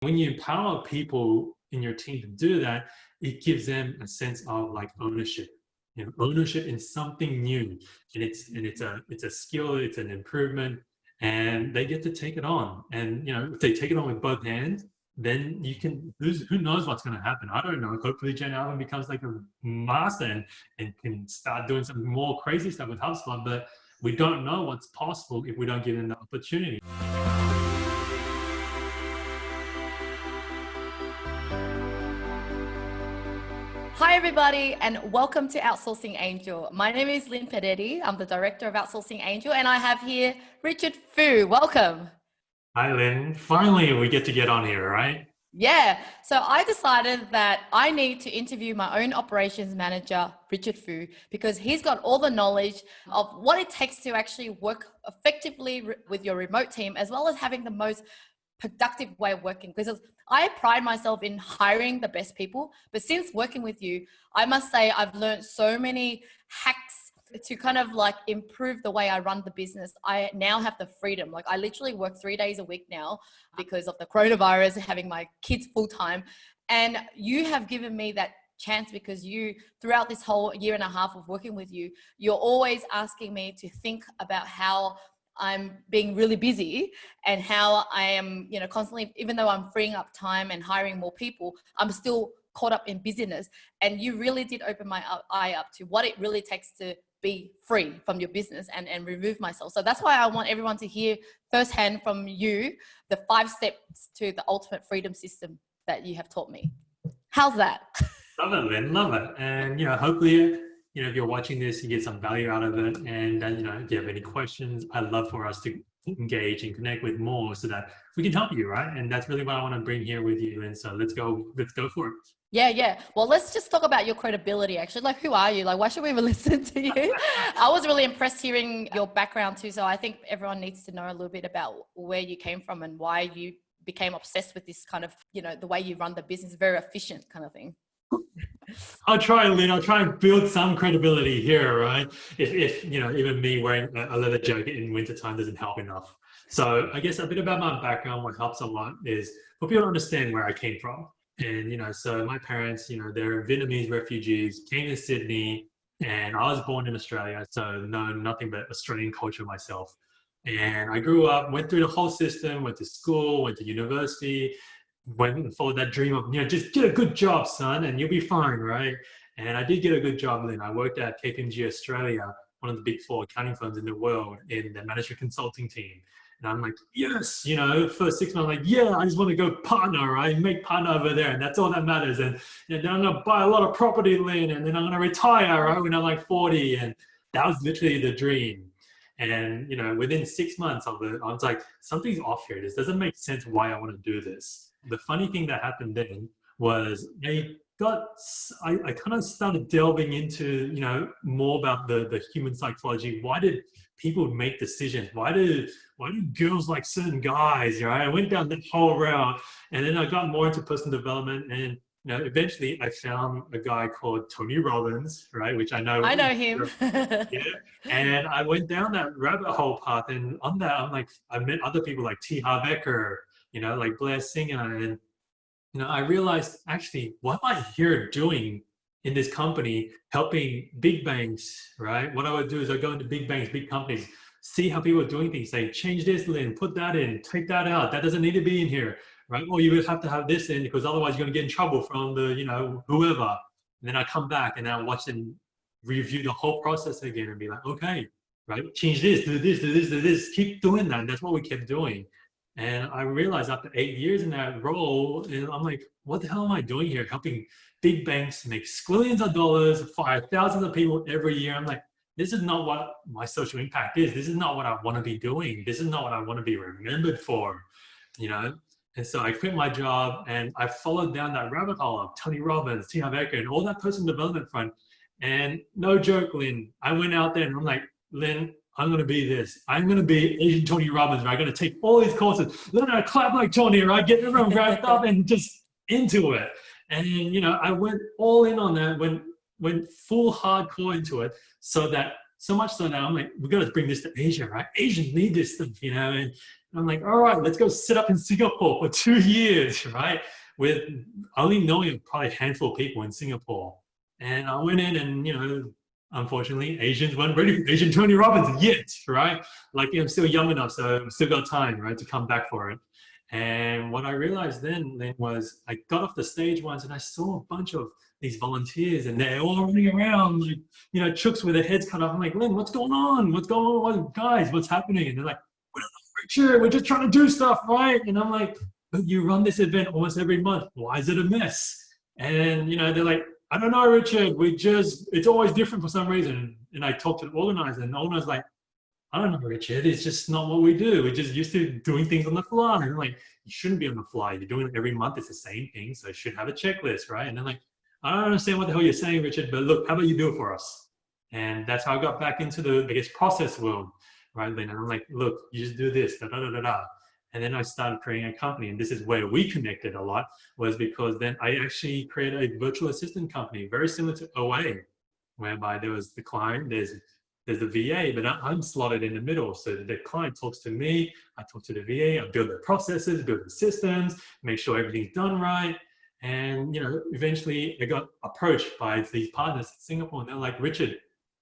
When you empower people in your team to do that, it gives them a sense of like ownership. Ownership in something new, and it's a skill, it's an improvement, and they get to take it on. And if they take it on with both hands, then you can who knows what's going to happen. I don't know. Hopefully Jen Allen becomes like a master and can start doing some more crazy stuff with HubSpot, but we don't know what's possible if we don't give them the opportunity. Hi everybody, and welcome to Outsourcing Angel. My name is Linh Podetti. I'm the director of Outsourcing Angel, and I have here Richard Fu. Welcome. Hi Lynn. Finally we get on here, right? Yeah, so I decided that I need to interview my own operations manager, Richard Fu, because he's got all the knowledge of what it takes to actually work effectively with your remote team, as well as having the most productive way of working. Because I pride myself in hiring the best people, but since working with you, I must say I've learned so many hacks to kind of like improve the way I run the business. I now have the freedom. Like I literally work 3 days a week now because of the coronavirus, having my kids full time. And you have given me that chance because you, throughout this whole year and a half of working with you, you're always asking me to think about how I'm being really busy and how I am, constantly, even though I'm freeing up time and hiring more people, I'm still caught up in busyness. And you really did open my eye up to what it really takes to be free from your business and remove myself. So that's why I want everyone to hear firsthand from you the 5 steps to the ultimate freedom system that you have taught me. How's that? Love it, Lynn. Love it. And hopefully, if you're watching this, you get some value out of it. And then, if you have any questions, I'd love for us to engage and connect with more so that we can help you, right? And that's really what I want to bring here with you. And so let's go for it. Yeah. Well, let's just talk about your credibility, actually. Like, who are you? Like, why should we even listen to you? I was really impressed hearing your background too. So I think everyone needs to know a little bit about where you came from and why you became obsessed with this kind of, the way you run the business, very efficient kind of thing. I'll try, Lynn. I'll try and build some credibility here, right? If even me wearing a leather jacket in wintertime doesn't help enough. So I guess a bit about my background, what helps a lot is for people to understand where I came from. And, so my parents, they're Vietnamese refugees, came to Sydney, and I was born in Australia, so know nothing but Australian culture myself. And I grew up, went through the whole system, went to school, went to university, went and followed that dream of, just get a good job, son, and you'll be fine, right? And I did get a good job then. I worked at KPMG Australia, one of the big 4 accounting firms in the world, in the management consulting team. And I'm like, yes, first 6 months, I'm like, yeah, I just want to go partner, right? Make partner over there. And that's all that matters. And then I'm going to buy a lot of property, Lynn, and then I'm going to retire, right? When I'm like 40. And that was literally the dream. And, within 6 months of it, I was like, something's off here. This doesn't make sense why I want to do this. The funny thing that happened then was I kind of started delving into, more about the human psychology. Why did people make decisions? Why do girls like certain guys, right? I went down that whole route, and then I got more into personal development, and eventually I found a guy called Tony Robbins, right? Which I know him. Yeah. And I went down that rabbit hole path, and on that, I met other people like T. Harv Eker, like Blair Singer, and I realized, actually, what am I here doing in this company, helping big banks, right? What I would do is I go into big banks, big companies, see how people are doing things, say, change this, Lynn, put that in, take that out. That doesn't need to be in here, right? Or you would have to have this in because otherwise you're going to get in trouble from the, whoever. And then I come back and I watch them review the whole process again and be like, okay, right? Change this, do this, do this, do this. Keep doing that. And that's what we kept doing. And I realized after 8 years in that role, and I'm like, what the hell am I doing here? Helping big banks make squillions of dollars, fire thousands of people every year. I'm like, this is not what my social impact is. This is not what I want to be doing. This is not what I want to be remembered for, And so I quit my job and I followed down that rabbit hole of Tony Robbins, T. Harv Eker, and all that personal development front. And no joke, Lynn, I went out there and I'm like, Lynn, I'm going to be this. I'm going to be Asian Tony Robbins, right? I'm going to take all these courses, learn how to clap like Tony, right? Get everyone wrapped up and just into it. And, I went all in on that, went full hardcore into it so that So much so now I'm like, we got to bring this to Asia, right? Asians need this stuff, you know? And I'm like, all right, let's go sit up in Singapore for 2 years, right? With only knowing probably a handful of people in Singapore. And I went in and, you know, unfortunately, Asians weren't ready for Asian Tony Robbins yet, right? Like, I'm still young enough, so I've still got time, right, to come back for it. And what I realized then was I got off the stage once and I saw a bunch of these volunteers and they're all running around like, you know, chooks with their heads cut off. I'm like, Lynn, what's going on? What's going on? Guys, what's happening? And they're like, Richard, we're just trying to do stuff, right? And I'm like, but you run this event almost every month. Why is it a mess? And, you know, they're like, I don't know, Richard, it's always different for some reason. And I talked to the organizer and the organizer's like, I don't know, Richard, it's just not what we do. We're just used to doing things on the fly. And I'm like, you shouldn't be on the fly. You're doing it every month. It's the same thing. So you should have a checklist, right? And they're like, I don't understand what the hell you're saying, Richard, but look, how about you do it for us? And that's how I got back into the, I guess, process world, right? And I'm like, look, you just do this, da, da, da, da, da. And then I started creating a company. And this is where we connected a lot, was because then I actually created a virtual assistant company, very similar to OA, whereby there was the client, there's the VA, but I'm slotted in the middle. So the client talks to me, I talk to the VA, I build the processes, build the systems, make sure everything's done right. And, you know, eventually I got approached by these partners in Singapore and they're like, Richard,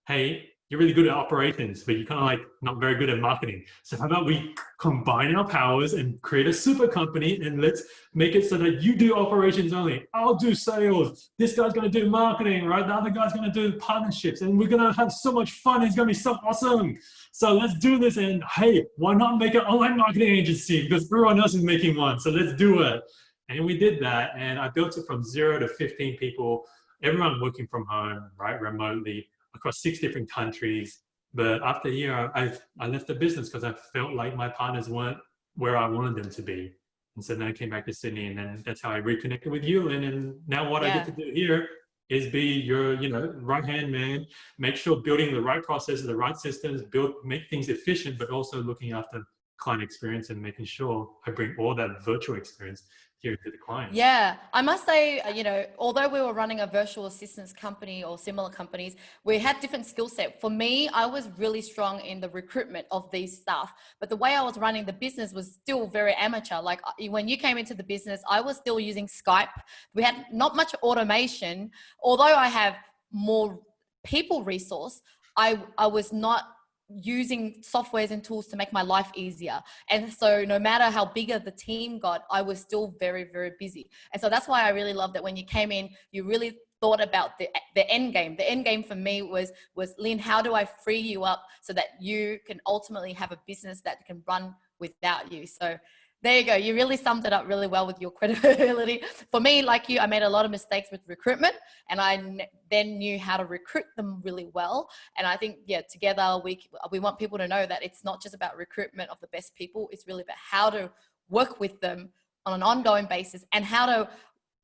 hey, you're really good at operations, but you're kind of like not very good at marketing. So how about we combine our powers and create a super company and let's make it so that you do operations only. I'll do sales. This guy's going to do marketing, right? The other guy's going to do partnerships and we're going to have so much fun. It's going to be so awesome. So let's do this. And hey, why not make an online marketing agency? Because everyone else is making one. So let's do it. And we did that. And I built it from 0 to 15 people, everyone working from home, right? Remotely, across 6 different countries. But after a year, I left the business because I felt like my partners weren't where I wanted them to be. And so then I came back to Sydney, and then that's how I reconnected with you. And now what I get to do here is be your, you know, right-hand man, make sure building the right processes, the right systems, make things efficient, but also looking after client experience and making sure I bring all that virtual experience here to the client. Yeah, I must say, you know, although we were running a virtual assistance company or similar companies, we had different skill set. For me, I was really strong in the recruitment of these staff, but the way I was running the business was still very amateur. Like when you came into the business, I was still using Skype. We had not much automation. Although I have more people resource, I was not using softwares and tools to make my life easier. And so no matter how bigger the team got, I was still very, very busy. And so that's why I really love that when you came in, you really thought about the end game. The end game for me was Lynn, how do I free you up so that you can ultimately have a business that can run without you? So there you go. You really summed it up really well with your credibility. For me, like you, I made a lot of mistakes with recruitment, and I then knew how to recruit them really well. And I think, yeah, together we want people to know that it's not just about recruitment of the best people. It's really about how to work with them on an ongoing basis and how to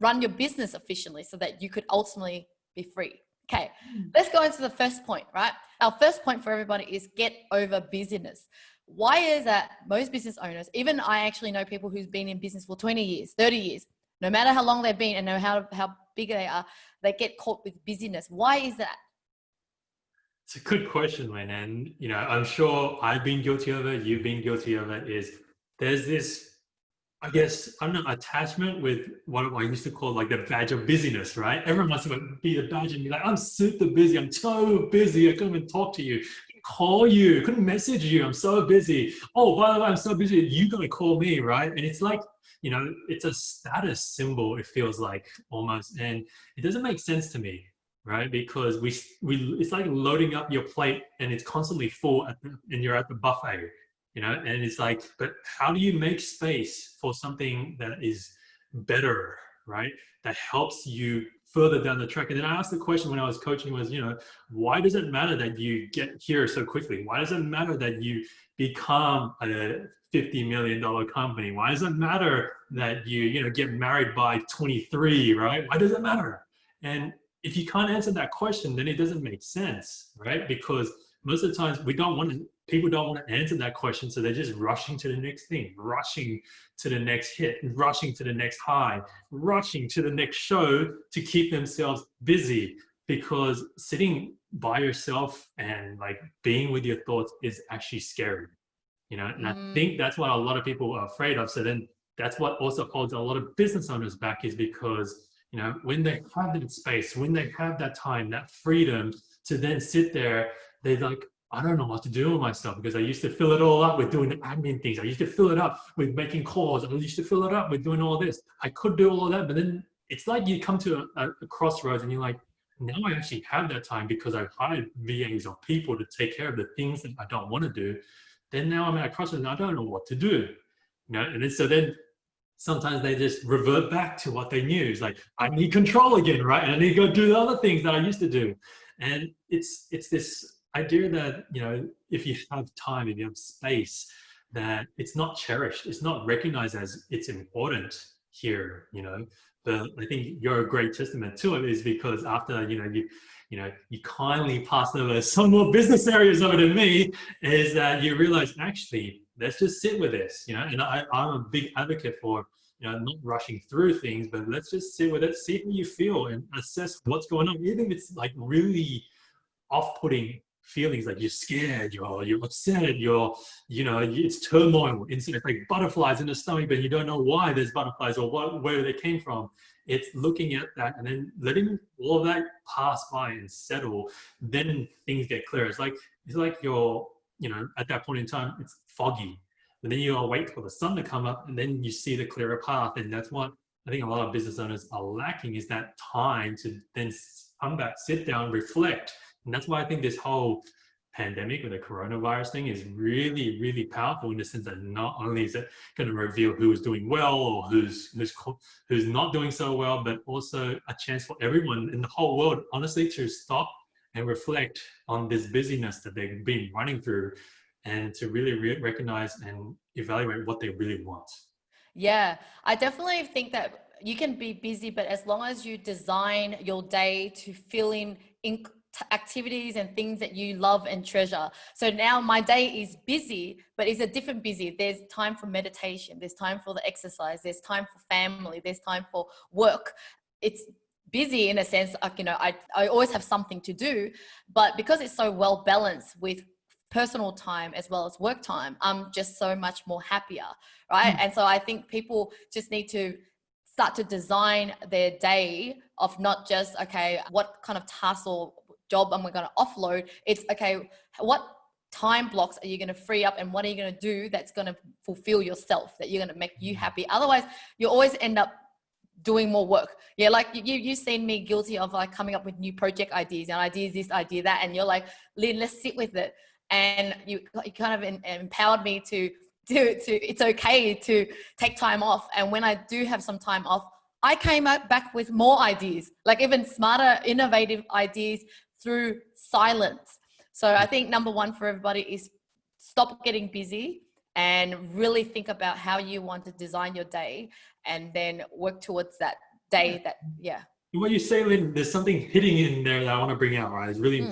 run your business efficiently so that you could ultimately be free. Okay, let's go into the first point, right? Our first point for everybody is get over busyness. Why is that most business owners, even I actually know people who's been in business for 20 years, 30 years, no matter how long they've been and know how big they are, they get caught with busyness. Why is that? It's a good question, Lynn. And, you know, I'm sure I've been guilty of it. You've been guilty of it. There's this, I guess, I don't know, attachment with what I used to call like the badge of busyness, right? Everyone wants to be the badge and be like, I'm super busy. I'm so busy. I couldn't even talk to you. Call you, couldn't message you. I'm so busy. Oh, by the way, I'm so busy. You gotta call me, right? And it's like, you know, it's a status symbol. It feels like almost, and it doesn't make sense to me, right? Because it's like loading up your plate and it's constantly full, and you're at the buffet, you know. And it's like, but how do you make space for something that is better, right? That helps you further down the track. And then I asked the question when I was coaching was, you know, why does it matter that you get here so quickly? Why does it matter that you become a $50 million company? Why does it matter that you get married by 23, right? Why does it matter? And if you can't answer that question, then it doesn't make sense, right? Because most of the times people don't want to answer that question. So they're just rushing to the next thing, rushing to the next hit, rushing to the next high, rushing to the next show to keep themselves busy. because sitting by yourself and like being with your thoughts is actually scary, and I think that's what a lot of people are afraid of. So then that's what also holds a lot of business owners back, is because, when they have that space, when they have that time, that freedom to then sit there, they're like, I don't know what to do with myself, because I used to fill it all up with doing the admin things. I used to fill it up with making calls. I used to fill it up with doing all this. I could do all of that, but then it's like you come to a crossroads and you're like, now I actually have that time because I've hired VAs or people to take care of the things that I don't want to do. Then now I'm at a crossroads and I don't know what to do. And then, so then sometimes they just revert back to what they knew. It's like, I need control again, right? And I need to go do the other things that I used to do. And it's this idea that, if you have time, if you have space, that it's not cherished, it's not recognized as it's important here, But I think you're a great testament to it, is because after, you kindly passed over some more business areas over to me, is that you realize, actually, let's just sit with this, and I'm a big advocate for, not rushing through things, but let's just sit with it, see how you feel and assess what's going on. Even if it's like really off-putting feelings, like you're scared, you're upset, it's turmoil. It's like butterflies in the stomach, but you don't know why there's butterflies or where they came from. It's looking at that and then letting all of that pass by and settle. Then things get clear. It's like you're, at that point in time, it's foggy. But then you gotta wait for the sun to come up, and then you see the clearer path. And that's what I think a lot of business owners are lacking, is that time to then come back, sit down, reflect. And that's why I think this whole pandemic with the coronavirus thing is really, really powerful, in the sense that not only is it going to reveal who is doing well or who's not doing so well, but also a chance for everyone in the whole world, honestly, to stop and reflect on this busyness that they've been running through, and to really recognize and evaluate what they really want. Yeah, I definitely think that you can be busy, but as long as you design your day to fill in activities and things that you love and treasure. So now my day is busy, but it's a different busy. There's time for meditation. There's time for the exercise. There's time for family. There's time for work. It's busy in a sense, like, I always have something to do, but because it's so well balanced with personal time as well as work time, I'm just so much more happier, right? And so I think people just need to start to design their day of not just, okay, what kind of task or job am I going to offload? It's, okay, what time blocks are you going to free up, and what are you going to do that's going to fulfill yourself, that you're going to make you happy? Otherwise, you always end up doing more work. Yeah, like you've seen me guilty of like coming up with new project ideas and ideas, this idea, that, and you're like, Lynn, let's sit with it. And you kind of empowered me to it's okay to take time off. And when I do have some time off, I came back with more ideas, like even smarter, innovative ideas through silence. So I think number one for everybody is stop getting busy and really think about how you want to design your day, and then work towards that day. What you say, Lynn, there's something hitting in there that I want to bring out, right? It's really,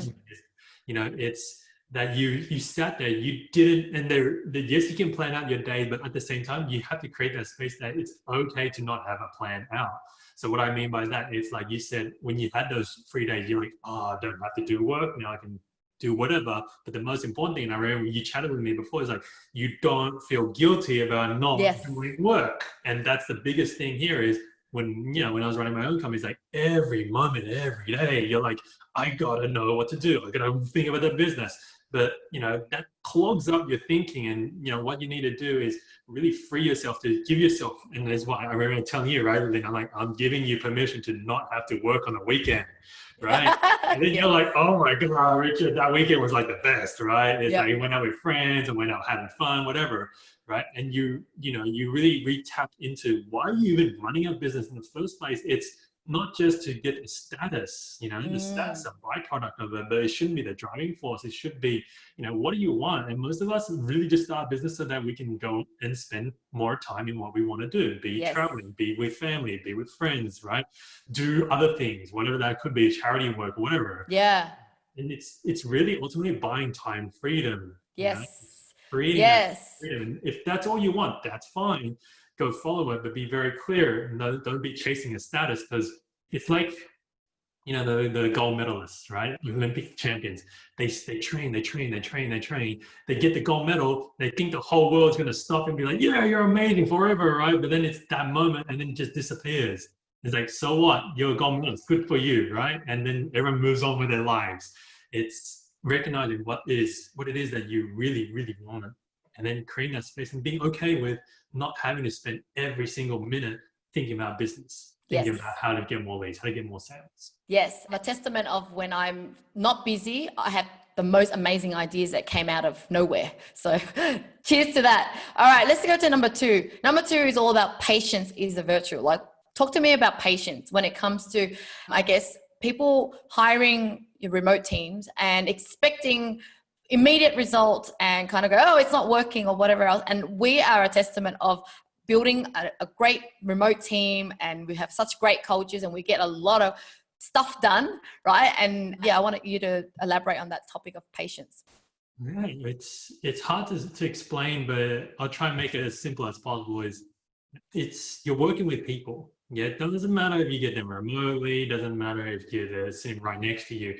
it's that you sat there, you didn't, and yes, you can plan out your day, but at the same time, you have to create that space that it's okay to not have a plan out. So what I mean by that is, like you said, when you had those free days, you're like, oh, I don't have to do work now, I can do whatever. But the most important thing, and I remember you chatted with me before, is like, you don't feel guilty about not doing work. And that's the biggest thing here, is when I was running my own company, it's like every moment, every day, you're like, I gotta know what to do. I gotta think about the business. But, that clogs up your thinking, and, what you need to do is really free yourself to give yourself, and that's why I remember telling you, right, Lynn, I'm giving you permission to not have to work on the weekend, right? And then you're like, oh my God, Richard, that weekend was like the best, right? It's like you went out with friends and went out having fun, whatever, right? And you really re-tap into why are you even running a business in the first place. It's not just to get a status, the status is a byproduct of it, but it shouldn't be the driving force. It should be, what do you want? And most of us really just start a business so that we can go and spend more time in what we want to do, be traveling, be with family, be with friends, right? Do other things, whatever that could be, charity work, whatever. Yeah. And it's really ultimately buying time freedom. Yes. Freedom. And if that's all you want, that's fine. Go follow it, but be very clear. No, don't be chasing a status, because it's like the gold medalists, right? Olympic champions. They train, they get the gold medal, they think the whole world's going to stop and be like, yeah, you're amazing forever, right? But then it's that moment and then it just disappears. It's like, so what? You're a gold medalist, good for you, right? And then everyone moves on with their lives. It's recognizing what it is that you really, really want, and then creating that space and being okay with not having to spend every single minute thinking about business, thinking about how to get more leads, how to get more sales. Yes, a testament of when I'm not busy, I have the most amazing ideas that came out of nowhere. So cheers to that. All right, let's go to number 2. Number 2 is all about patience is a virtue. Like, talk to me about patience when it comes to, I guess, people hiring remote teams and expecting immediate results and kind of go, oh, it's not working or whatever else. And we are a testament of building a great remote team, and we have such great cultures and we get a lot of stuff done, right? And yeah, I wanted you to elaborate on that topic of patience. Yeah, it's hard to explain, but I'll try and make it as simple as possible. You're working with people. Yeah, it doesn't matter if you get them remotely, doesn't matter if they're sitting right next to you.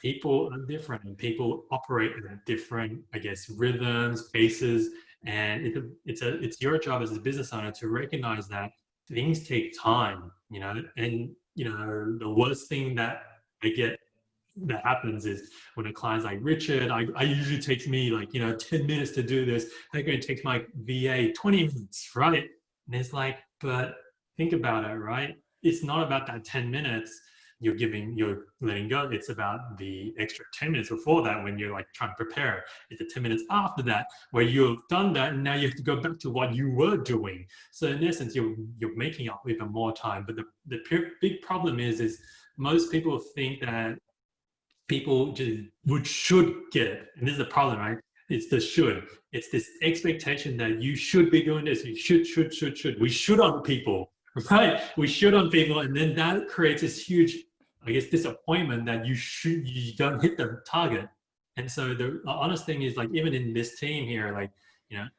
People are different and people operate in different, I guess, rhythms, paces, and it's your job as a business owner to recognize that things take time, and the worst thing that I get that happens is when a client's like, Richard, I usually takes me 10 minutes to do this. They're going to take my VA 20 minutes, right? And it's like, but think about it, right? It's not about that 10 minutes you're letting go. It's about the extra 10 minutes before that when you're trying to prepare. It's the 10 minutes after that where you've done that and now you have to go back to what you were doing. So in essence, you're making up even more time. But the big problem is most people think that people just should get it. And this is the problem, right? It's the should. It's this expectation that you should be doing this. You should. We should on people, right? We should on people. And then that creates this huge, I guess, disappointment that you don't hit the target. And so the honest thing is, even in this team here,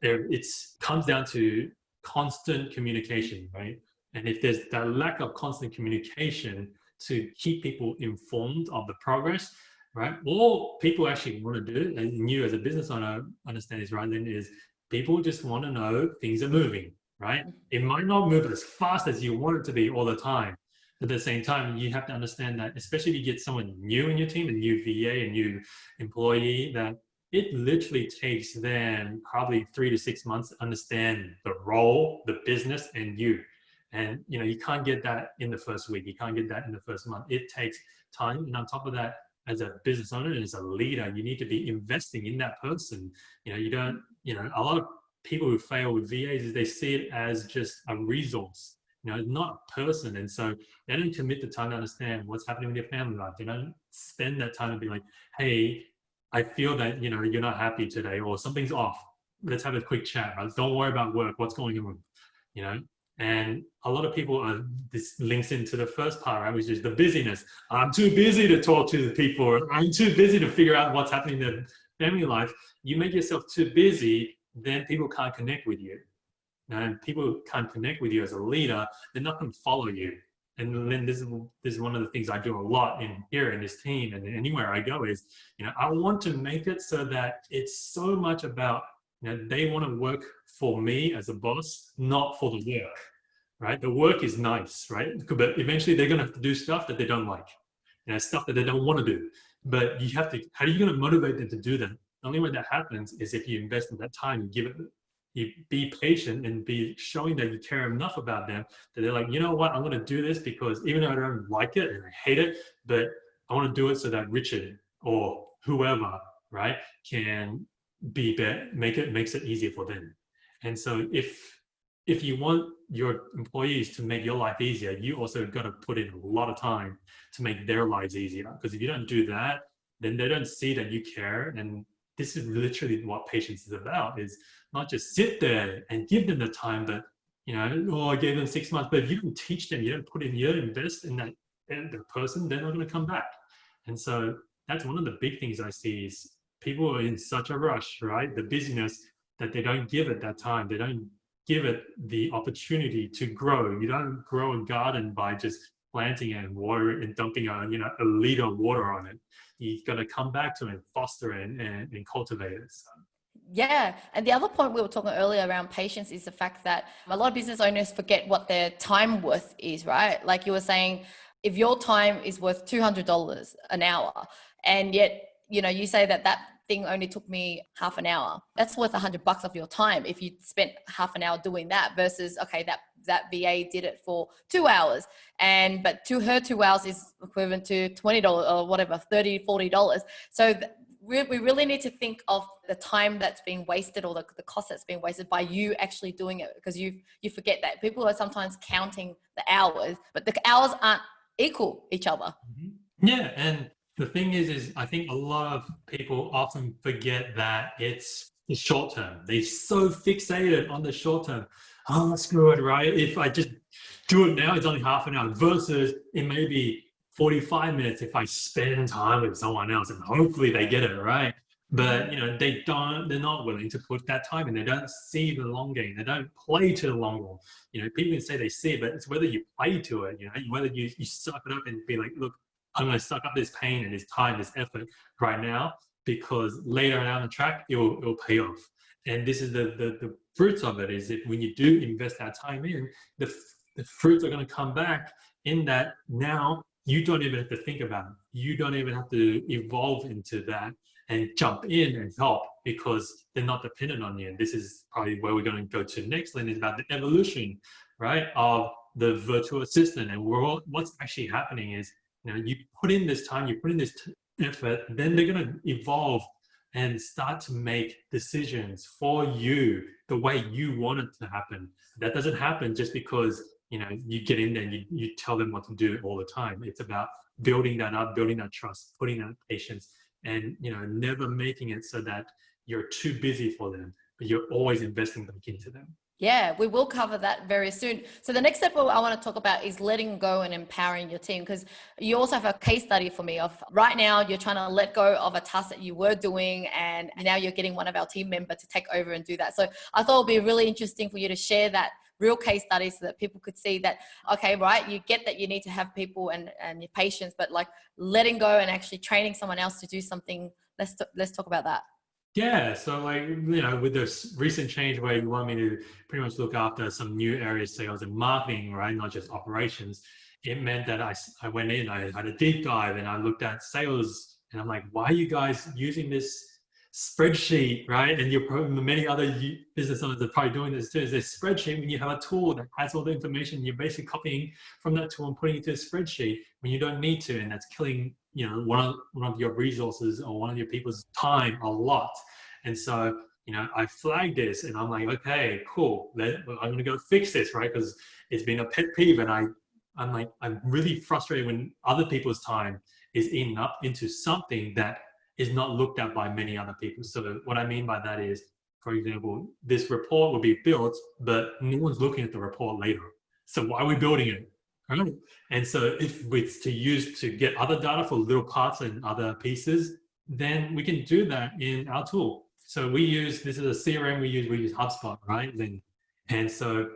it comes down to constant communication, right? And if there's that lack of constant communication to keep people informed of the progress, right? All people actually want to do, and you as a business owner understand this, right? Then is people just want to know things are moving, right? It might not move as fast as you want it to be all the time. But at the same time, you have to understand that, especially if you get someone new in your team, a new VA, a new employee, that it literally takes them probably 3 to 6 months to understand the role, the business, and you. And you can't get that in the first week. You can't get that in the first month. It takes time. And on top of that, as a business owner and as a leader, you need to be investing in that person. You don't, a lot of people who fail with VAs is they see it as just a resource, not a person. And so they don't commit the time to understand what's happening with your family life. They don't spend that time to be like, hey, I feel that, you're not happy today or something's off. Let's have a quick chat. Right? Don't worry about work. What's going on? And a lot of people this links into the first part, right, which is the busyness. I'm too busy to talk to the people. I'm too busy to figure out what's happening in their family life. You make yourself too busy, then people can't connect with you. And people can't connect with you as a leader, they're not going to follow you. And then this is one of the things I do a lot in this team and anywhere I go is, I want to make it so that it's so much about, they want to work for me as a boss, not for the work, right? The work is nice, right? But eventually they're going to have to do stuff that they don't like, stuff that they don't want to do. But how are you going to motivate them to do that? The only way that happens is if you invest in that time, you be patient and be showing that you care enough about them that they're like, you know what, I'm going to do this because even though I don't like it and I hate it, but I want to do it so that Richard or whoever, right, can makes it easier for them. And so if you want your employees to make your life easier, you also got to put in a lot of time to make their lives easier. Because if you don't do that, then they don't see that you care. And this is literally what patience is about, is not just sit there and give them the time, but, I gave them 6 months, but if you don't teach them, you don't invest in that the person, they're not going to come back. And so that's one of the big things I see is people are in such a rush, right? The busyness, that they don't give it that time. They don't give it the opportunity to grow. You don't grow a garden by just planting it and water and dumping a liter of water on it. You got to come back to it and foster it and cultivate it. So. Yeah. And the other point we were talking earlier around patience is the fact that a lot of business owners forget what their time worth is, right? Like you were saying, if your time is worth $200 an hour, and yet, you say that thing only took me half an hour, that's worth $100 of your time if you spent half an hour doing that versus, okay, that VA did it for 2 hours, but to her 2 hours is equivalent to $20 or whatever, $30, $40. So we really need to think of the time that's being wasted or the cost that's being wasted by you actually doing it, because you forget that people are sometimes counting the hours, but the hours aren't equal each other. Yeah, and the thing is I think a lot of people often forget that it's the short term. They're so fixated on the short term. Oh, screw it, right? If I just do it now, it's only half an hour versus it may be 45 minutes if I spend time with someone else and hopefully they get it, right? But they're not willing to put that time in. They don't see the long game. They don't play to the long haul. People can say they see it, but it's whether you play to it, whether you suck it up and be like, look, I'm going to suck up this pain and this time, this effort right now, because later down the track, it will pay off. And this is the fruits of it, is that when you do invest that time in, the fruits are going to come back in that now you don't even have to think about it. You don't even have to evolve into that and jump in and help, because they're not dependent on you. And this is probably where we're going to go to next, Lynn, is about the evolution, right, of the virtual assistant. And what's actually happening is, you put in this time, you put in this effort, then they're going to evolve and start to make decisions for you the way you want it to happen. That doesn't happen just because, you get in there and you tell them what to do all the time. It's about building that up, building that trust, putting that patience, and, never making it so that you're too busy for them, but you're always investing back into them. Yeah, we will cover that very soon. So the next step I want to talk about is letting go and empowering your team, because you also have a case study for me of right now you're trying to let go of a task that you were doing, and now you're getting one of our team members to take over and do that. So I thought it would be really interesting for you to share that real case study so that people could see that, okay, right, you get that you need to have people and your patience, but like letting go and actually training someone else to do something. Let's talk about that. Yeah, so with this recent change where you want me to pretty much look after some new areas, sales and marketing, right, not just operations, it meant that I went in, I had a deep dive and I looked at sales, and I'm like, why are you guys using this spreadsheet, right? And many other business owners are probably doing this too. Is this spreadsheet, when you have a tool that has all the information, you're basically copying from that tool and putting it to a spreadsheet when you don't need to, and that's killing one of your resources or one of your people's time a lot. And so I flagged this and I'm like, okay, cool, I'm gonna go fix this, right? Because it's been a pet peeve, and I'm like, I'm really frustrated when other people's time is eaten up into something that is not looked at by many other people. So what I mean by that is, for example, this report will be built, but no one's looking at the report later. So why are we building it? Right? And so if it's to use to get other data for little parts and other pieces, then we can do that in our tool. So this is a CRM we use HubSpot, right? And so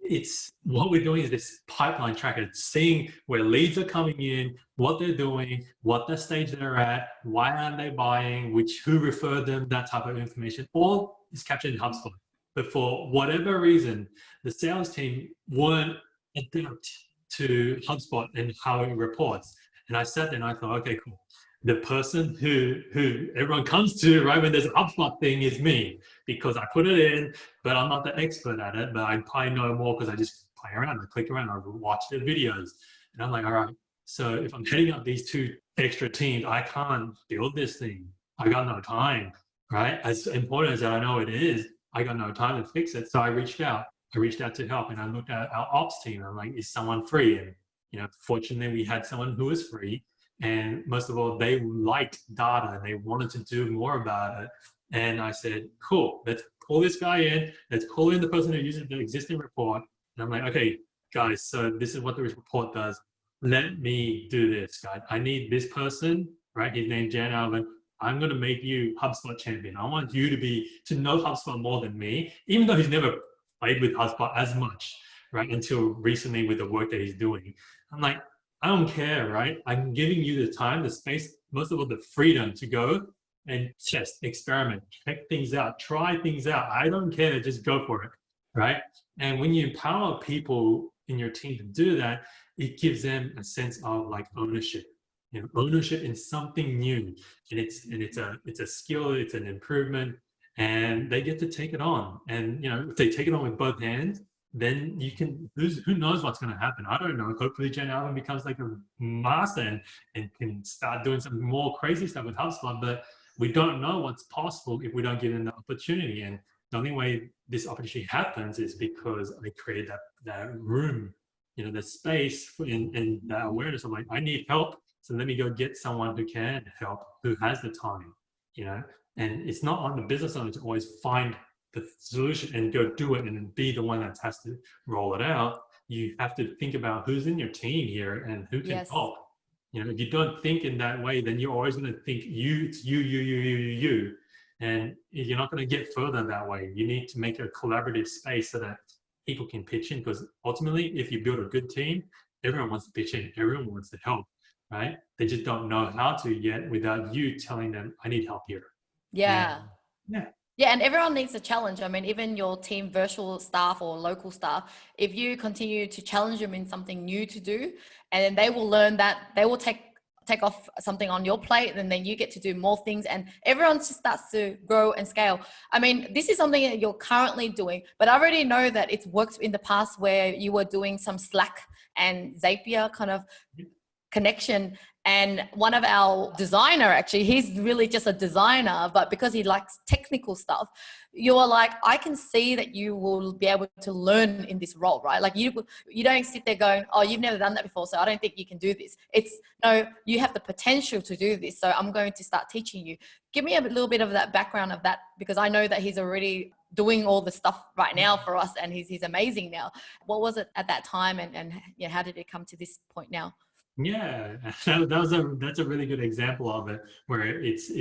it's what we're doing is this pipeline tracker, seeing where leads are coming in, what they're doing, what the stage they're at, why aren't they buying, who referred them, that type of information, all is captured in HubSpot. But for whatever reason, the sales team weren't adapt to HubSpot and how it reports. And I sat there and I thought, okay, cool. The person who everyone comes to, right, when there's a HubSpot thing is me, because I put it in, but I'm not the expert at it, but I probably know more because I just play around, I click around, I watch the videos. And I'm like, all right, so if I'm heading up these 2 extra teams, I can't build this thing. I got no time, right? As important as I know it is, I got no time to fix it. So I reached out to help, and I looked at our ops team. I'm like, is someone free? And, fortunately we had someone who was free. And most of all, they liked data and they wanted to do more about it. And I said, cool, let's pull this guy in. Let's pull in the person who uses the existing report. And I'm like, okay, guys, so this is what the report does. Let me do this, guys. I need this person, right? His name's Jan Alvin. I'm going to make you HubSpot champion. I want you to know HubSpot more than me, even though he's never played with HubSpot as much, right? Until recently with the work that he's doing. I'm like, I don't care, right? I'm giving you the time, the space, most of all the freedom to go and test, experiment, check things out, try things out. I don't care, just go for it, right? And when you empower people in your team to do that, it gives them a sense of like ownership, ownership in something new. And it's a skill, it's an improvement, and they get to take it on. And if they take it on with both hands, then you can, who knows what's going to happen. I don't know. Hopefully Jen Allen becomes like a master and can start doing some more crazy stuff with HubSpot, but we don't know what's possible if we don't give them the opportunity. And the only way this opportunity happens is because I created that room, the space and that awareness of like, I need help. So let me go get someone who can help, who has the time, and it's not on the business owner to always find the solution and go do it and be the one that has to roll it out. You have to think about who's in your team here and who can help. If you don't think in that way, then you're always going to think it's you, and you're not going to get further that way. You need to make a collaborative space so that people can pitch in, because ultimately, if you build a good team, everyone wants to pitch in, everyone wants to help, right? They just don't know how to yet without you telling them, I need help here. Yeah. Yeah. Yeah, and everyone needs a challenge. I mean, even your team, virtual staff or local staff, if you continue to challenge them in something new to do, and then they will learn that, they will take off something on your plate, and then you get to do more things, and everyone just starts to grow and scale. I mean, this is something that you're currently doing, but I already know that it's worked in the past where you were doing some Slack and Zapier kind of connection. And one of our designer, actually, he's really just a designer, but because he likes technical stuff, you're like, I can see that you will be able to learn in this role, right? Like you don't sit there going, oh, you've never done that before, so I don't think you can do this. It's no, you have the potential to do this, so I'm going to start teaching you. Give me a little bit of that background of that, because I know that he's already doing all the stuff right now for us, and he's amazing now. What was it at that time, and how did it come to this point now? Yeah, that's a really good example of it, where it's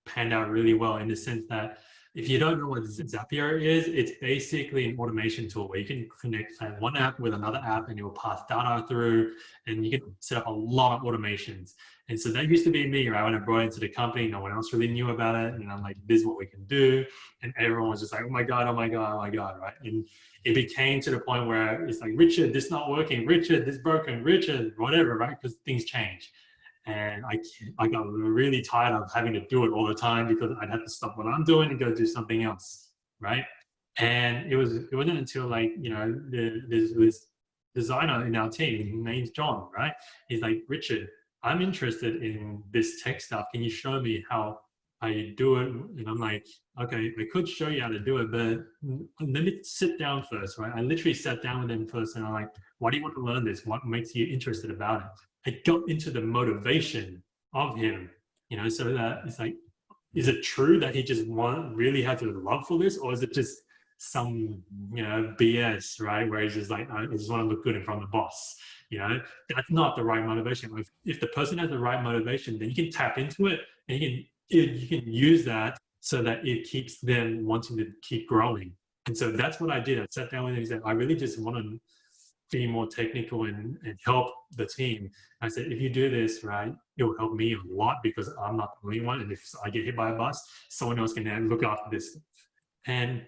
panned out really well, in the sense that if you don't know what Zapier is, it's basically an automation tool where you can connect one app with another app and it will pass data through, and you can set up a lot of automations. And so that used to be me, right? When I brought it into the company, no one else really knew about it. And I'm like, this is what we can do. And everyone was just like, oh my God, oh my God, oh my God, right? And it became to the point where it's like, Richard, this not working. Richard, this broken. Richard, whatever, right? Because things change. And I got really tired of having to do it all the time, because I'd have to stop what I'm doing and go do something else, right? And it wasn't until like, there's this designer in our team, his name's John, right? He's like, Richard, I'm interested in this tech stuff. Can you show me how you do it? And I'm like, okay, I could show you how to do it, but let me sit down first, right? I literally sat down with him first, and I'm like, why do you want to learn this? What makes you interested about it? I got into the motivation of him, so that it's like, is it true that he just really had a love for this, or is it just some, BS, right? Where he's just like, I just want to look good in front of the boss. That's not the right motivation. If the person has the right motivation, then you can tap into it, and you can use that so that it keeps them wanting to keep growing. And so that's what I did. I sat down with him and said, I really just want to be more technical and help the team. I said, if you do this, right, it will help me a lot, because I'm not the only one. And if I get hit by a bus, someone else can then look after this. And,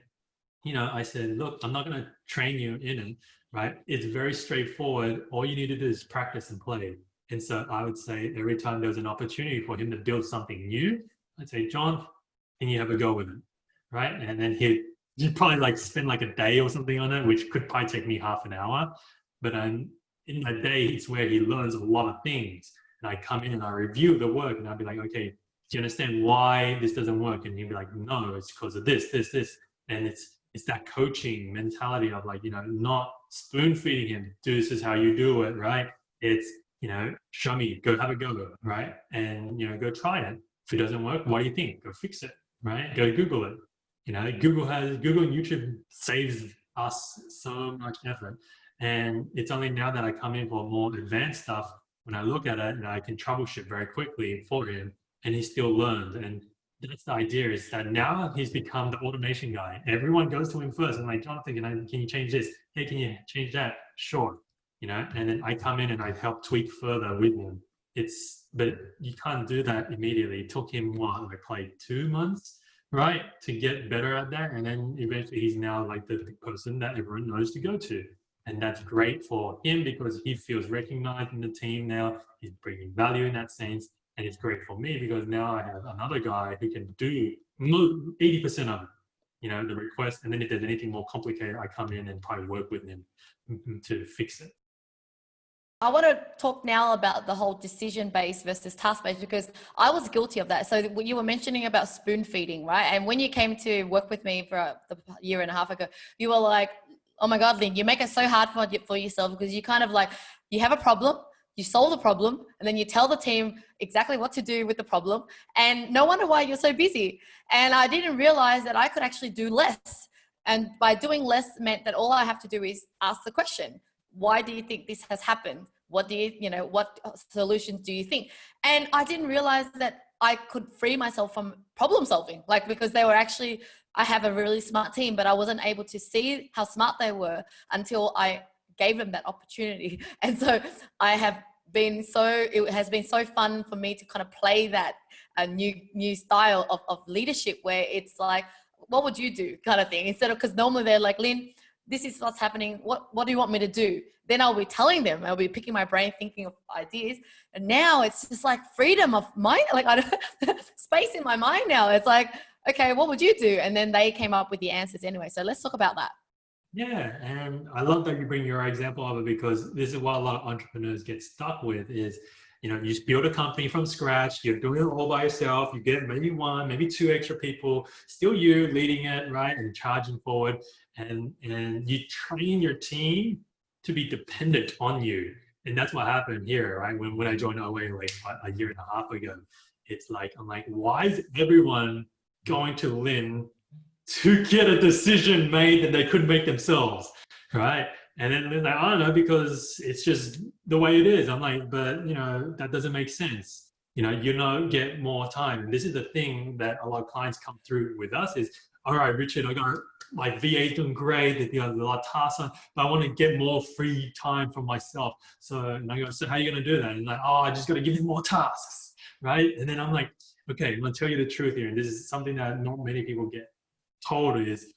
I said, look, I'm not going to train you in it, right? It's very straightforward. All you need to do is practice and play. And so I would say every time there's an opportunity for him to build something new, I'd say, John, can you have a go with it, right? And then he'd probably like spend like a day or something on it, which could probably take me half an hour. But in that day, it's where he learns a lot of things. And I come in and I review the work, and I'd be like, okay, do you understand why this doesn't work? And he'd be like, no, it's because of this. And it's that coaching mentality of like, not spoon feeding him, this is how you do it, right? It's, show me, go have a go, right? And, go try it. If it doesn't work, what do you think? Go fix it, right? Go Google it. Google and YouTube saves us so much effort. And it's only now that I come in for more advanced stuff, when I look at it, and I can troubleshoot very quickly for him, and he still learns. And that's the idea, is that now he's become the automation guy. Everyone goes to him first. I'm like, Jonathan, can you change this? Hey, can you change that? Sure. And then I come in and I help tweak further with him. But you can't do that immediately. It took him like 2 months, right, to get better at that. And then eventually he's now like the person that everyone knows to go to. And that's great for him because he feels recognized in the team now. He's bringing value in that sense. And it's great for me because now I have another guy who can do 80% of it, the request. And then if there's anything more complicated, I come in and try to work with him to fix it. I want to talk now about the whole decision-based versus task-based, because I was guilty of that. So you were mentioning about spoon feeding, right? And when you came to work with me for a year and a half ago, you were like, oh my God, Linh, you make it so hard for yourself, because you kind of like, you have a problem, you solve the problem, and then you tell the team exactly what to do with the problem. And no wonder why you're so busy. And I didn't realize that I could actually do less. And by doing less meant that all I have to do is ask the question. Why do you think this has happened? What solutions do you think? And I didn't realize that I could free myself from problem solving, because they were actually, I have a really smart team, but I wasn't able to see how smart they were until I gave them that opportunity. And so it has been so fun for me to kind of play that new style of leadership, where it's like, what would you do kind of thing, instead of, because normally they're like, Linh, this is what's happening. What do you want me to do? Then I'll be telling them, I'll be picking my brain, thinking of ideas. And now it's just like freedom of mind, space in my mind now. It's like, okay, what would you do? And then they came up with the answers anyway. So let's talk about that. Yeah, and I love that you bring your example of it, because this is what a lot of entrepreneurs get stuck with is, you build a company from scratch, you're doing it all by yourself, you get maybe one, maybe two extra people, still you leading it, right, and charging forward, and you train your team to be dependent on you. And that's what happened here, right? When I joined OA like a year and a half ago, it's like, I'm like, why is everyone going to Linh to get a decision made that they couldn't make themselves, right? And then they're like, I don't know, because it's just the way it is. I'm like, but that doesn't make sense. Get more time. And this is the thing that a lot of clients come through with us is, all right, Richard, I got my VA's doing great. There's a lot of tasks on, but I want to get more free time for myself. And I go, so how are you going to do that? And like, oh, I just got to give you more tasks, right? And then I'm like, okay, I'm going to tell you the truth here. And this is something that not many people get told is,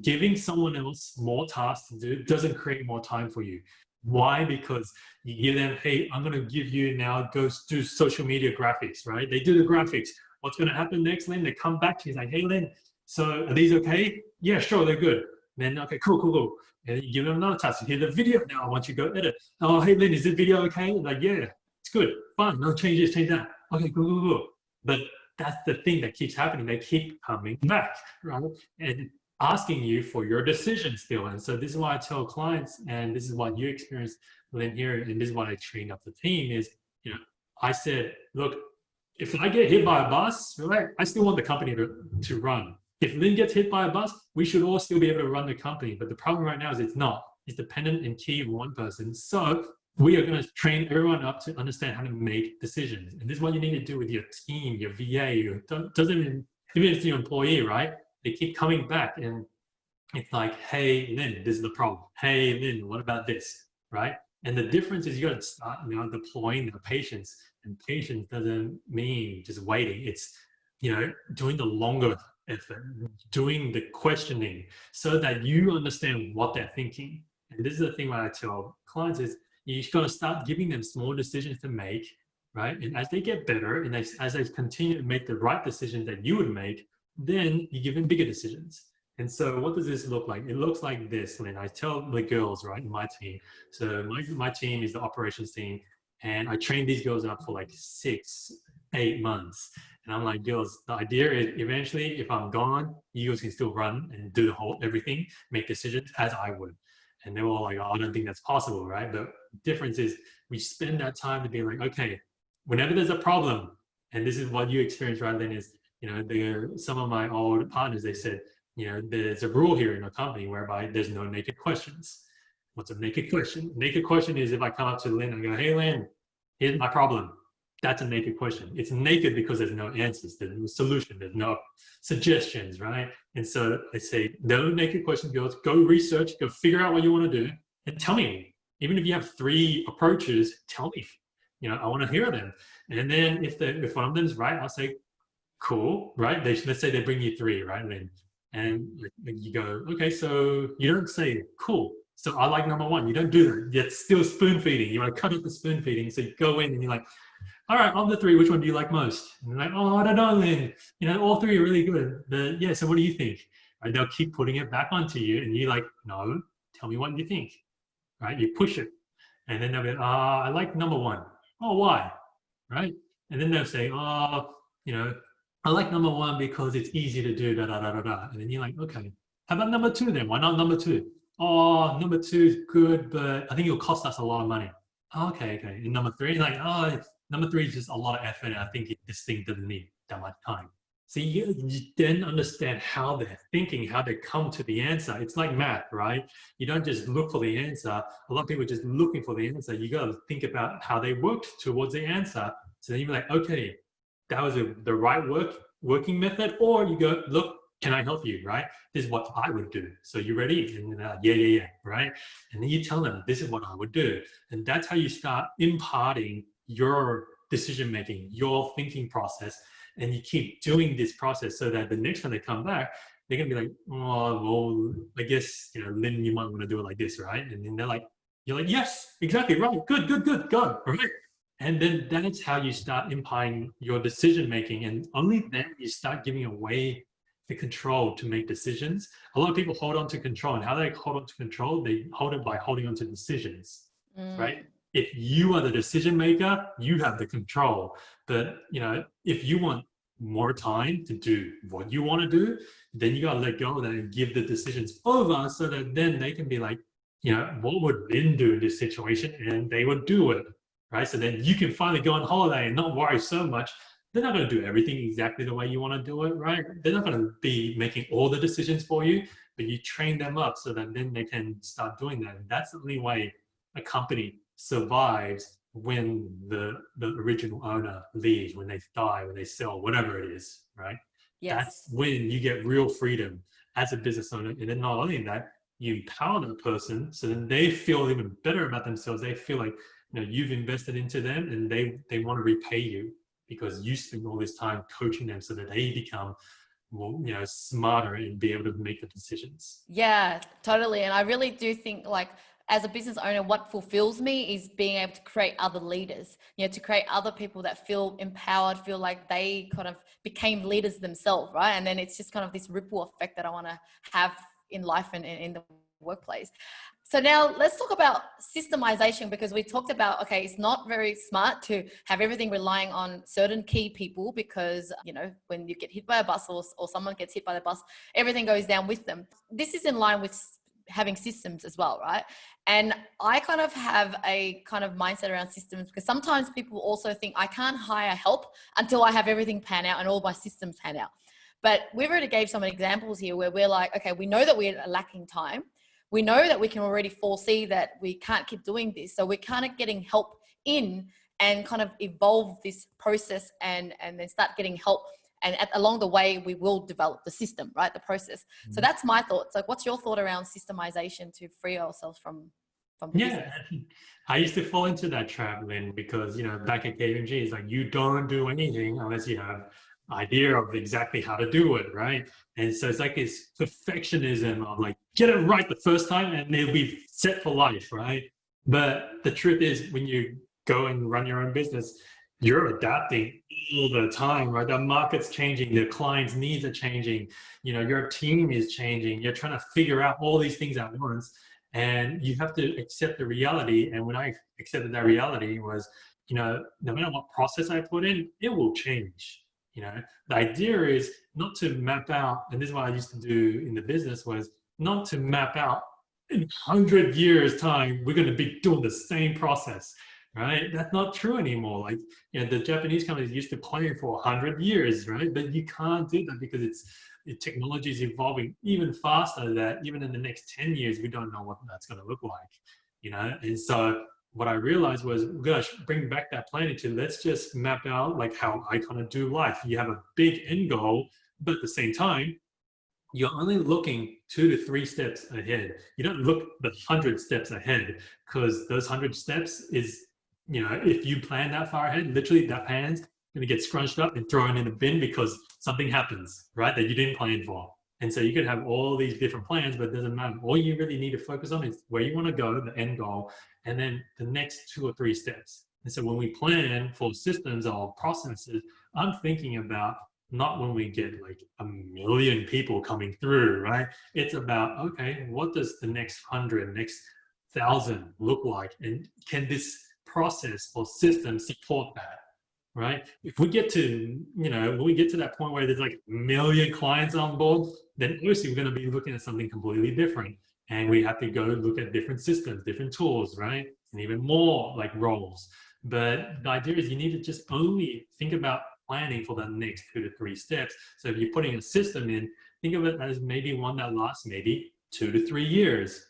giving someone else more tasks to do doesn't create more time for you. Why? Because you give them, hey, I'm going to give you now, go do social media graphics, right? They do the graphics. What's going to happen next, Linh? They come back to you like, hey, Linh, so are these okay? Yeah, sure, they're good. Then, okay, cool. And you give them another task. Here's the video now. I want you to go edit. Oh, hey, Linh, is this video okay? Like, yeah, it's good. Fine. No, change this, change that. Okay, cool. But that's the thing that keeps happening. They keep coming back, right? And asking you for your decision still. And so this is why I tell clients, and this is what you experienced, Linh, here, and this is what I train up the team is, I said, look, if I get hit by a bus, right, I still want the company to run. If Linh gets hit by a bus, we should all still be able to run the company. But the problem right now is it's not. It's dependent and key on one person. So we are going to train everyone up to understand how to make decisions. And this is what you need to do with your team, your VA, even if it's your employee, right? They keep coming back and it's like, hey, Linh, this is the problem. Hey, Linh, what about this, right? And the difference is you got to start now deploying the patience. And patience doesn't mean just waiting. It's, doing the longer effort, doing the questioning so that you understand what they're thinking. And this is the thing that I tell clients is you got to start giving them small decisions to make, right? And as they get better and as they continue to make the right decisions that you would make, then you give them bigger decisions. And so what does this look like? It looks like this, Linh. I tell the girls, right, in my team. So my team is the operations team. And I train these girls up for like 6-8 months. And I'm like, girls, the idea is eventually if I'm gone, you guys can still run and do the whole everything, make decisions as I would. And they were all like, oh, I don't think that's possible, right? The difference is we spend that time to be like, okay, whenever there's a problem, and this is what you experience, right, Linh, is, some of my old partners, they said, there's a rule here in our company whereby there's no naked questions. What's a naked question? Naked question is if I come up to Linh and go, hey, Linh, here's my problem. That's a naked question. It's naked because there's no answers, there's no solution, there's no suggestions, right? And so I say, no naked question, girls, go research, go figure out what you want to do, and tell me. Even if you have 3 approaches, tell me. I want to hear them. And then if one of them is right, I'll say, cool, right? Let's say they bring you 3, right? And you go, okay, so you don't say, cool, so I like number 1. You don't do that. It's still spoon feeding. You want to cut off the spoon feeding. So you go in and you're like, all right, of the 3, which one do you like most? And they're like, oh, I don't know, Lynn. All 3 are really good. But yeah, so what do you think? Right, they'll keep putting it back onto you, and you're like, no, tell me what you think. Right, you push it, and then they'll be, I like number 1. Oh, why? Right, and then they'll say, I like number 1 because it's easy to do, da da da da da. And then you're like, okay, how about number 2 then? Why not number 2? Oh, number 2 is good, but I think it'll cost us a lot of money. Oh, okay. And number 3, like, number 3 is just a lot of effort, and I think this thing doesn't need that much time. So you then understand how they're thinking, how they come to the answer. It's like math, right? You don't just look for the answer. A lot of people are just looking for the answer. You got to think about how they worked towards the answer. So then you're like, okay, that was the right working method. Or you go, look, can I help you, right? This is what I would do. So you ready? And they're like, yeah, right? And then you tell them, this is what I would do. And that's how you start imparting your decision-making, your thinking process. And you keep doing this process so that the next time they come back, they're going to be like, oh, well, I guess, Lynn, you might want to do it like this, right? And then you're like, yes, exactly, right, good, go, right? And then that's how you start imparting your decision-making. And only then you start giving away the control to make decisions. A lot of people hold on to control, and how they hold on to control, they hold it by holding on to decisions, right? If you are the decision maker, you have the control. But if you want more time to do what you want to do, then you got to let go of that and give the decisions over, so that then they can be like, what would Lynn do in this situation? And they would do it, right? So then you can finally go on holiday and not worry so much. They're not going to do everything exactly the way you want to do it, right? They're not going to be making all the decisions for you, but you train them up so that then they can start doing that. And that's the only way a company survives when the original owner leaves, when they die, when they sell, whatever it is, right? Yes. That's when you get real freedom as a business owner. And then not only that, you empower the person, so then they feel even better about themselves. They feel like you've invested into them, and they want to repay you because you spend all this time coaching them so that they become more, smarter and be able to make the decisions. Yeah, totally. And I really do think, like, as a business owner, what fulfills me is being able to create other leaders, to create other people that feel empowered, feel like they kind of became leaders themselves, right? And then it's just kind of this ripple effect that I want to have in life and in the workplace. So now let's talk about systemization, because we talked about, okay, it's not very smart to have everything relying on certain key people, because, when you get hit by a bus or someone gets hit by the bus, everything goes down with them. This is in line with having systems as well, right? And I kind of have a kind of mindset around systems, because sometimes people also think I can't hire help until I have everything pan out and all my systems pan out. But we've already gave some examples here where we're like, okay, we know that we're lacking time. We know that we can already foresee that we can't keep doing this. So we're kind of getting help in and kind of evolve this process and then start getting help. And along the way, we will develop the system, right? The process. Mm-hmm. So that's my thoughts. Like, what's your thought around systemization to free ourselves from yeah, I used to fall into that trap, Lynn, because, back at KPMG, it's like, you don't do anything unless you have idea of exactly how to do it, right? And so it's like this perfectionism of like, get it right the first time and it'll be set for life, right? But the truth is, when you go and run your own business, you're adapting all the time, right? The market's changing, the client's needs are changing, your team is changing, you're trying to figure out all these things at once, and you have to accept the reality. And when I accepted that reality was, no matter what process I put in, it will change. The idea is not to map out, and this is what I used to do in the business, was not to map out in 100 years time, we're going to be doing the same process, right? That's not true anymore. Like, the Japanese companies used to plan for 100 years, right? But you can't do that because technology is evolving even faster, that even in the next 10 years, we don't know what that's going to look like, And so what I realized was, gosh, bring back that planning to let's just map out like how I kind of do life. You have a big end goal, but at the same time, you're only looking 2 to 3 steps ahead. You don't look the 100 steps ahead, because those 100 steps is, if you plan that far ahead, literally that plan's going to get scrunched up and thrown in a bin because something happens, right, that you didn't plan for. And so you could have all these different plans, but it doesn't matter. All you really need to focus on is where you want to go, the end goal, and then the next 2 or 3 steps. And so when we plan for systems or processes, I'm thinking about not when we get like 1 million people coming through, right? It's about, okay, what does the next 100, next 1,000 look like? And can this process or system support that? Right? If we get to, when we get to that point where there's like 1 million clients on board, then obviously we're going to be looking at something completely different. And we have to go look at different systems, different tools, right? And even more like roles. But the idea is you need to just only think about planning for the next 2 to 3 steps. So if you're putting a system in, think of it as maybe one that lasts maybe 2 to 3 years,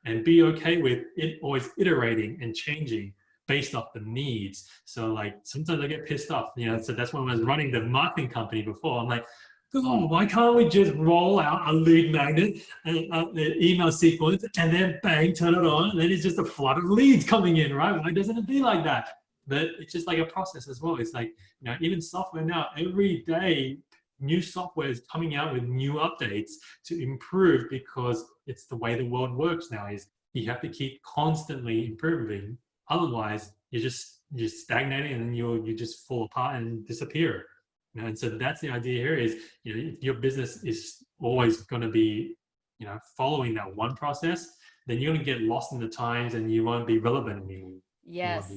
and be okay with it always iterating and changing based off the needs. So like sometimes I get pissed off, so that's when I was running the marketing company before. I'm like, oh, why can't we just roll out a lead magnet and an email sequence and then bang, turn it on, and then it's just a flood of leads coming in, right? Why doesn't it be like that? But it's just like a process as well. It's like, even software now, every day, new software is coming out with new updates to improve, because it's the way the world works now. Is you have to keep constantly improving. Otherwise, you're stagnating, and then you just fall apart and disappear. And so that's the idea here is, if your business is always going to be, following that one process, then you're going to get lost in the times and you won't be relevant anymore. Yes.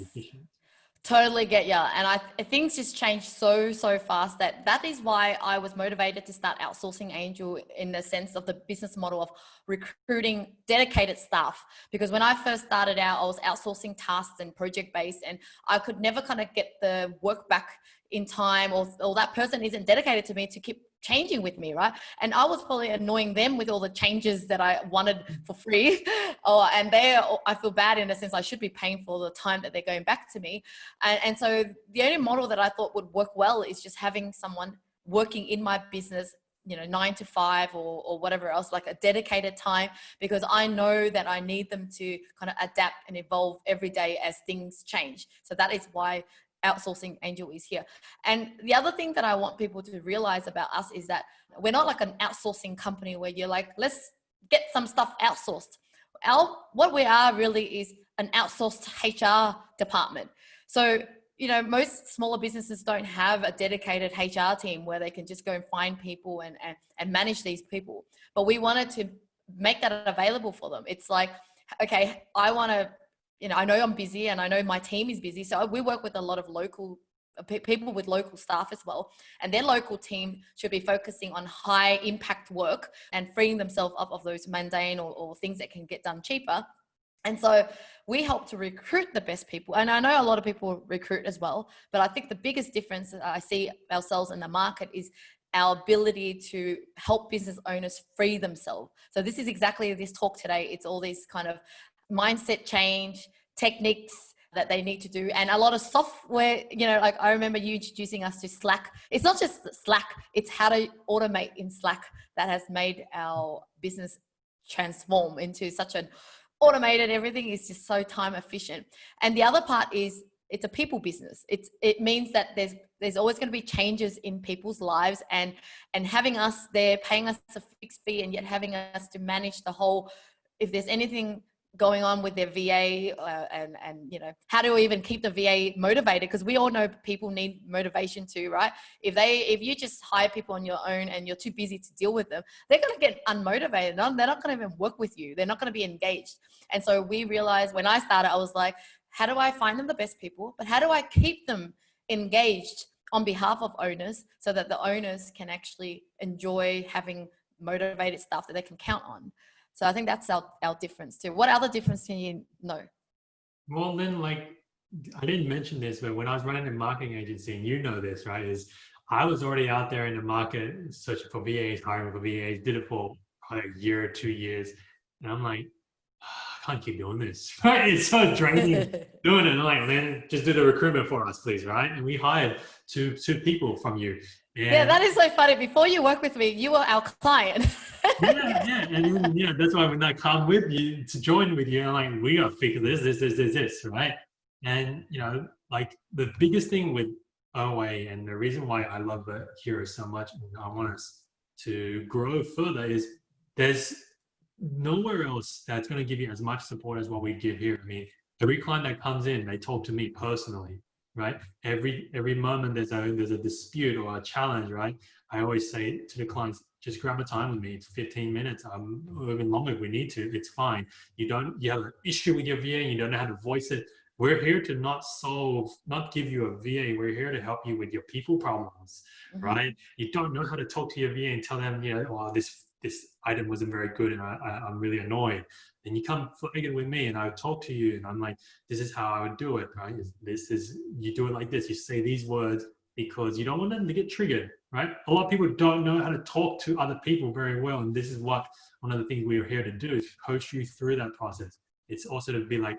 Totally get ya. And things just change so fast that is why I was motivated to start Outsourcing Angel, in the sense of the business model of recruiting dedicated staff. Because when I first started out, I was outsourcing tasks and project based, and I could never kind of get the work back in time, or that person isn't dedicated to me to keep changing with me, right? And I was probably annoying them with all the changes that I wanted for free. And I feel bad in a sense. I should be paying for the time that they're going back to me. And so the only model that I thought would work well is just having someone working in my business, 9 to 5 or whatever else, like a dedicated time, because I know that I need them to kind of adapt and evolve every day as things change. So that is why Outsourcing Angel is here. And the other thing that I want people to realize about us is that we're not like an outsourcing company where you're like, let's get some stuff outsourced. What we are really is an outsourced HR department. So, most smaller businesses don't have a dedicated HR team where they can just go and find people and manage these people. But we wanted to make that available for them. It's like, okay, I want to, I know I'm busy and I know my team is busy. So we work with a lot of local people with local staff as well. And their local team should be focusing on high impact work and freeing themselves up of those mundane or things that can get done cheaper. And so we help to recruit the best people. And I know a lot of people recruit as well, but I think the biggest difference that I see ourselves in the market is our ability to help business owners free themselves. So this is exactly this talk today. It's all these kind of mindset change techniques that they need to do, and a lot of software, like I remember you introducing us to Slack. It's not just Slack, it's how to automate in Slack that has made our business transform into such an automated, everything is just so time efficient. And the other part is it's a people business. It means that there's always going to be changes in people's lives, and having us there, paying us a fixed fee, and yet having us to manage the whole, if there's anything going on with their VA, and how do we even keep the VA motivated? Because we all know people need motivation too, right? If you just hire people on your own and you're too busy to deal with them, they're going to get unmotivated. They're not going to even work with you. They're not going to be engaged. And so we realized when I started, I was like, how do I find them the best people? But how do I keep them engaged on behalf of owners so that the owners can actually enjoy having motivated staff that they can count on? So I think that's our difference too. What other difference can you know? Well, then, like, I didn't mention this, but when I was running a marketing agency, and you know this, right, is I was already out there in the market searching for VAs, hiring for VAs, did it for probably a year or 2 years. And I'm like, can't keep doing this, right? It's so draining doing it. And I'm like, man, just do the recruitment for us, please, right? And we hired two people from you. And Yeah, that is so funny. Before you work with me, you were our client. yeah. And then, that's why when I come with you to join with you, I'm like, we got to figure this, right? And, like the biggest thing with OA and the reason why I love the Hero so much and I want us to grow further is there's nowhere else that's going to give you as much support as what we give here. I mean, every client that comes in, they talk to me personally, right? Every moment there's a dispute or a challenge, right? I always say to the clients, just grab a time with me. It's 15 minutes, or even longer if we need to. It's fine. You have an issue with your VA and you don't know how to voice it. We're here to not give you a VA. We're here to help you with your people problems, right? You don't know how to talk to your VA and tell them, this item wasn't very good and I'm really annoyed. And you come flag it with me and I talk to you and I'm like, this is how I would do it, right? You do it like this. You say these words because you don't want them to get triggered, right? A lot of people don't know how to talk to other people very well. And this is what one of the things we are here to do is coach you through that process. It's also to be like,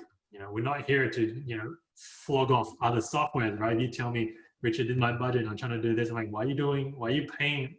we're not here to, flog off other software, right? You tell me, Richard, in my budget, I'm trying to do this. I'm like, why are you paying,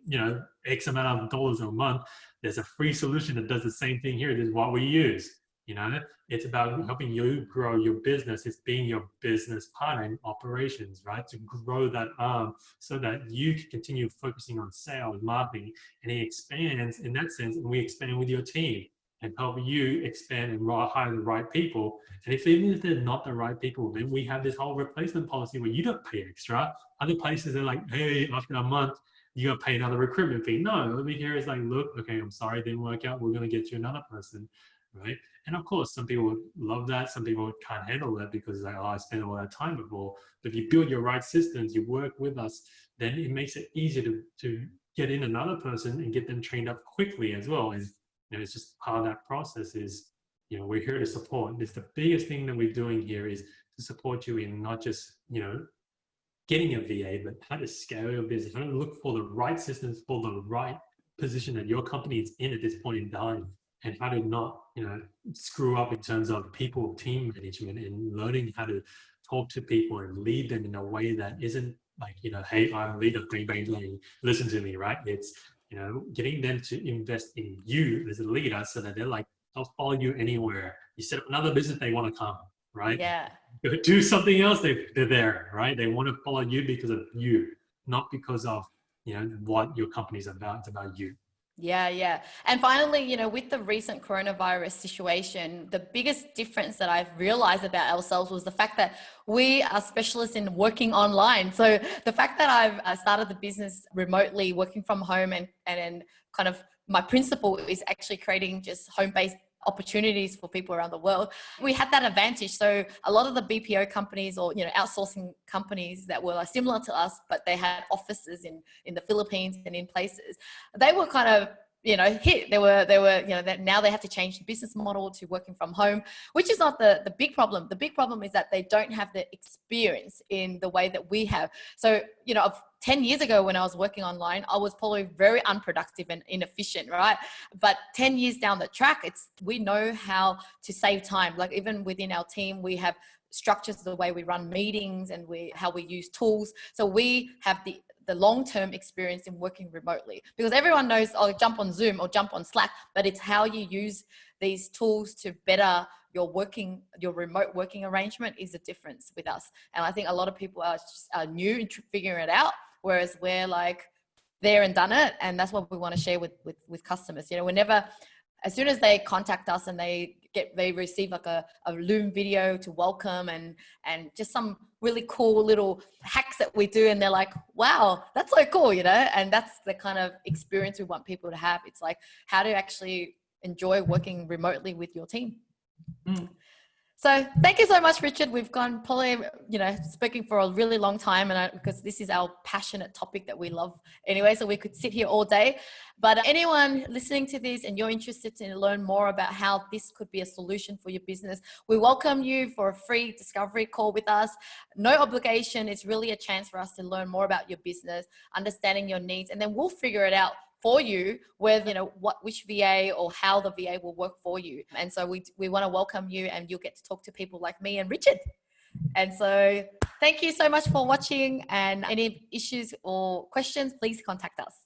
X amount of dollars a month? There's a free solution that does the same thing here. This is what we use. It's about helping you grow your business. It's being your business partner in operations, right? To grow that arm so that you can continue focusing on sales, marketing, and it expands in that sense. And we expand with your team and help you expand and hire the right people. And even if they're not the right people, then we have this whole replacement policy where you don't pay extra. Other places are like, hey, after a month, you got to pay another recruitment fee. No, over here is like, look, okay, I'm sorry, it didn't work out. We're going to get you another person, right? And of course, some people love that. Some people can't handle that because it's like, I spent all that time before. But if you build your right systems, you work with us, then it makes it easier to get in another person and get them trained up quickly as well. And it's just part of that process is, we're here to support. It's the biggest thing that we're doing here is to support you in not just, getting a VA, but how to scale your business, how to look for the right systems for the right position that your company is in at this point in time, and how to not, screw up in terms of people, team management, and learning how to talk to people and lead them in a way that isn't like, hey, I'm leader, bang, bang, bang, listen to me, right? It's, getting them to invest in you as a leader so that they're like, I'll follow you anywhere. You set up another business, they want to come, right? Yeah. Do something else, they're there, right? They want to follow you because of you, not because of, what your company's about. It's about you. Yeah. And finally, with the recent coronavirus situation, the biggest difference that I've realized about ourselves was the fact that we are specialists in working online. So the fact that I've started the business remotely, working from home, and kind of my principle is actually creating just home-based opportunities for people around the world. We had that advantage. So a lot of the BPO companies or, outsourcing companies that were similar to us, but they had offices in the Philippines and in places, they were kind of, hit. They were, that now they have to change the business model to working from home, which is not the big problem. The big problem is that they don't have the experience in the way that we have. So, 10 years ago when I was working online, I was probably very unproductive and inefficient, right? But 10 years down the track, we know how to save time. Like even within our team, we have structures, the way we run meetings and how we use tools. So we have the long-term experience in working remotely, because everyone knows, jump on Zoom or jump on Slack, but it's how you use these tools to better your remote working arrangement is the difference with us. And I think a lot of people are new in figuring it out, whereas we're like there and done it. And that's what we want to share with customers. As soon as they contact us and they receive like a Loom video to welcome and just some really cool little hacks that we do, and they're like, wow, that's so cool, and that's the kind of experience we want people to have. It's like how to actually enjoy working remotely with your team. So thank you so much, Richard. We've gone probably, speaking for a really long time, and because this is our passionate topic that we love anyway, so we could sit here all day. But anyone listening to this and you're interested to learn more about how this could be a solution for your business, we welcome you for a free discovery call with us. No obligation. It's really a chance for us to learn more about your business, understanding your needs, and then we'll figure it out for you with, which VA or how the VA will work for you. And so we want to welcome you, and you'll get to talk to people like me and Richard. And so thank you so much for watching, and any issues or questions, please contact us.